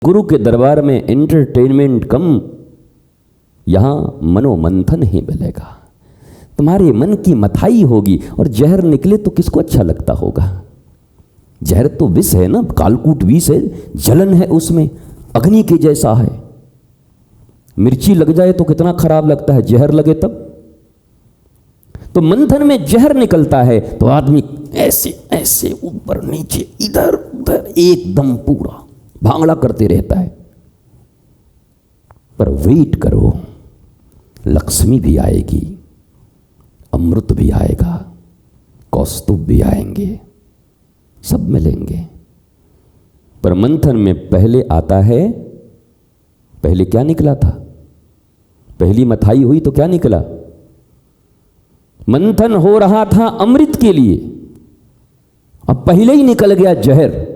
गुरु के दरबार में एंटरटेनमेंट कम, यहां मनोमंथन ही मिलेगा। तुम्हारे मन की मथाई होगी और जहर निकले तो किसको अच्छा लगता होगा। जहर तो विष है ना, कालकूट विष है, जलन है उसमें, अग्नि के जैसा है। मिर्ची लग जाए तो कितना खराब लगता है, जहर लगे तब। तो मंथन में जहर निकलता है तो आदमी ऐसे ऐसे ऊपर नीचे इधर उधर एकदम पूरा भांगड़ा करते रहता है। पर वेट करो, लक्ष्मी भी आएगी, अमृत भी आएगा, कौस्तुभ भी आएंगे, सब मिलेंगे। पर मंथन में पहले आता है, पहले क्या निकला था? पहली मथाई हुई तो क्या निकला? मंथन हो रहा था अमृत के लिए, अब पहले ही निकल गया जहर।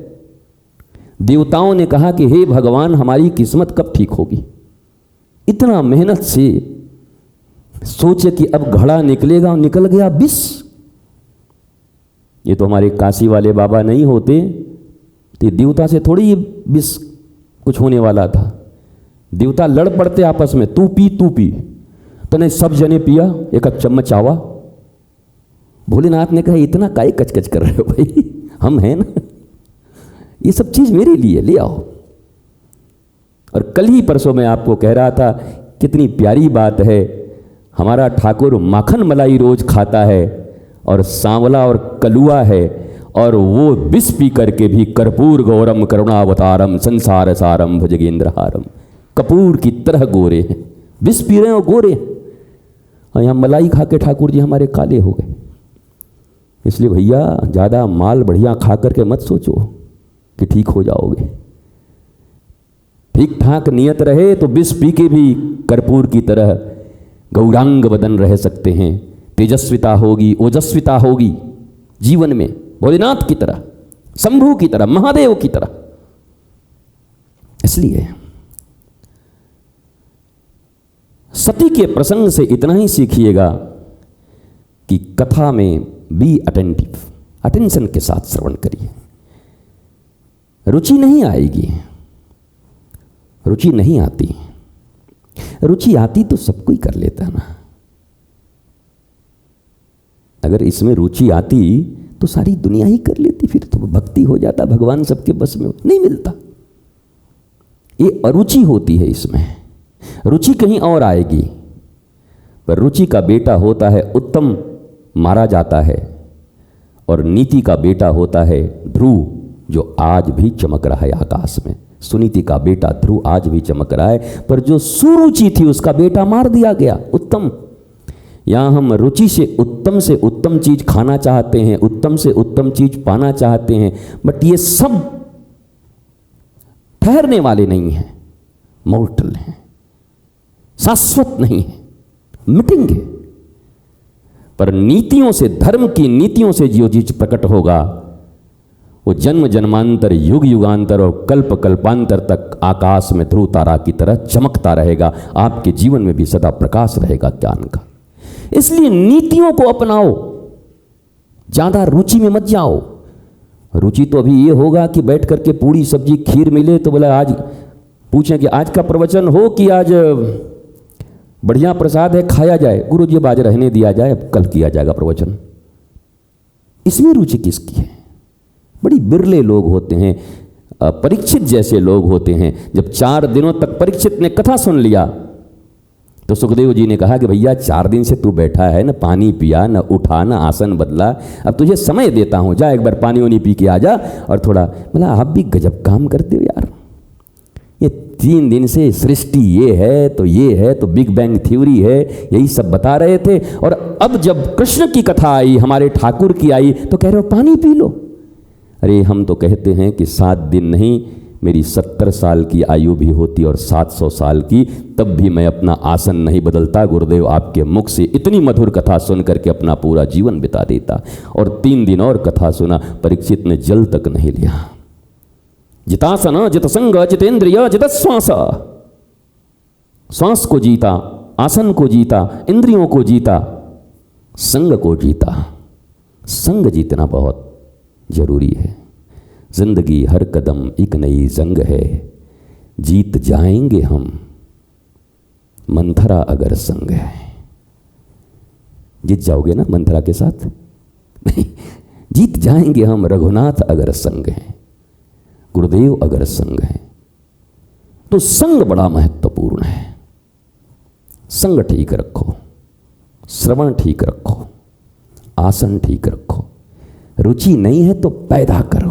देवताओं ने कहा कि हे भगवान, हमारी किस्मत कब ठीक होगी। इतना मेहनत से सोचे कि अब घड़ा निकलेगा और निकल गया विष। ये तो हमारे काशी वाले बाबा नहीं होते तो देवता से थोड़ी ये विष कुछ होने वाला था। देवता लड़ पड़ते आपस में, तू पी तू पी। तो नहीं, सब जने पिया, एक चम्मच आवा। भोलेनाथ ने कहा इतना काहे कचकच कर रहे हो भाई, हम हैं ना, ये सब चीज मेरे लिए ले आओ। और कल ही परसों मैं आपको कह रहा था कितनी प्यारी बात है, हमारा ठाकुर माखन मलाई रोज खाता है और सांवला और कलुआ है, और वो विष पी करके भी कर्पूर गौरम करुणावतारम संसार सारम भुजगेंद्रहारम, कपूर की तरह गोरे हैं। विष पी रहे हैं और गोरे हैं। और यहाँ मलाई खा के ठाकुर जी हमारे काले हो गए। इसलिए भैया ज़्यादा माल बढ़िया खा करके मत सोचो कि ठीक हो जाओगे। ठीक ठाक नियत रहे तो विष पी के भी कर्पूर की तरह गौरांग बदन रह सकते हैं। तेजस्विता होगी, ओजस्विता होगी जीवन में, भोलेनाथ की तरह, शंभू की तरह, महादेव की तरह। इसलिए सती के प्रसंग से इतना ही सीखिएगा कि कथा में बी अटेंटिव, अटेंशन के साथ श्रवण करिए। रुचि नहीं आएगी, रुचि नहीं आती, रुचि आती तो सब कोई कर लेता ना। अगर इसमें रुचि आती तो सारी दुनिया ही कर लेती, फिर तो भक्ति हो जाता, भगवान सबके बस में नहीं मिलता। ये अरुचि होती है इसमें, रुचि कहीं और आएगी। पर रुचि का बेटा होता है उत्तम, मारा जाता है, और नीति का बेटा होता है ध्रुव, जो आज भी चमक रहा है आकाश में। सुनीति का बेटा ध्रुव आज भी चमक रहा है, पर जो सुरुचि थी उसका बेटा मार दिया गया, उत्तम। यहां हम रुचि से उत्तम चीज खाना चाहते हैं, उत्तम से उत्तम चीज पाना चाहते हैं, बट ये सब ठहरने वाले नहीं हैं, मॉर्टल हैं, शाश्वत नहीं है, मिटेंगे। पर नीतियों से, धर्म की नीतियों से जो चीज प्रकट होगा वो जन्म जन्मांतर, युग युगांतर और कल्प कल्पांतर तक आकाश में ध्रुव तारा की तरह चमकता रहेगा। आपके जीवन में भी सदा प्रकाश रहेगा ज्ञान का। इसलिए नीतियों को अपनाओ, ज्यादा रुचि में मत जाओ। रुचि तो अभी ये होगा कि बैठ करके पूड़ी सब्जी खीर मिले तो बोला, आज पूछें कि आज का प्रवचन हो कि आज बढ़िया प्रसाद है खाया जाए, गुरु जी आज रहने दिया जाए, अब कल किया जाएगा प्रवचन। इसमें रुचि किसकी है? बड़ी बिरले लोग होते हैं, परीक्षित जैसे लोग होते हैं। जब 4 दिनों तक परीक्षित ने कथा सुन लिया तो सुखदेव जी ने कहा कि भैया 4 दिन से तू बैठा है, न पानी पिया, न उठा, न आसन बदला, अब तुझे समय देता हूं, जा एक बार पानी वानी पी के आ जा। और थोड़ा बोला, आप भी गजब काम करते हो यार, ये 3 दिन से सृष्टि ये है तो ये है तो बिग बैंग थ्योरी है, यही सब बता रहे थे। और अब जब कृष्ण की कथा आई, हमारे ठाकुर की आई, तो कह रहे हो पानी पी लो। अरे हम तो कहते हैं कि 7 दिन नहीं, मेरी 70 साल की आयु भी होती और 700 साल की, तब भी मैं अपना आसन नहीं बदलता। गुरुदेव आपके मुख से इतनी मधुर कथा सुन करके अपना पूरा जीवन बिता देता। और 3 दिन और कथा सुना, परीक्षित ने जल तक नहीं लिया। जितासन जितसंग जितेंद्रिय जितश्वास, श्वास को जीता, आसन को जीता, इंद्रियों को जीता, संग को जीता। संग जीतना बहुत जरूरी है। जिंदगी हर कदम एक नई जंग है, जीत जाएंगे हम मंथरा अगर संग है। जीत जाओगे ना मंथरा के साथ? नहीं, जीत जाएंगे हम रघुनाथ अगर संग है, गुरुदेव अगर संग है। तो संग बड़ा महत्वपूर्ण है। संग ठीक रखो, श्रवण ठीक रखो, आसन ठीक रखो। रुचि नहीं है तो पैदा करो।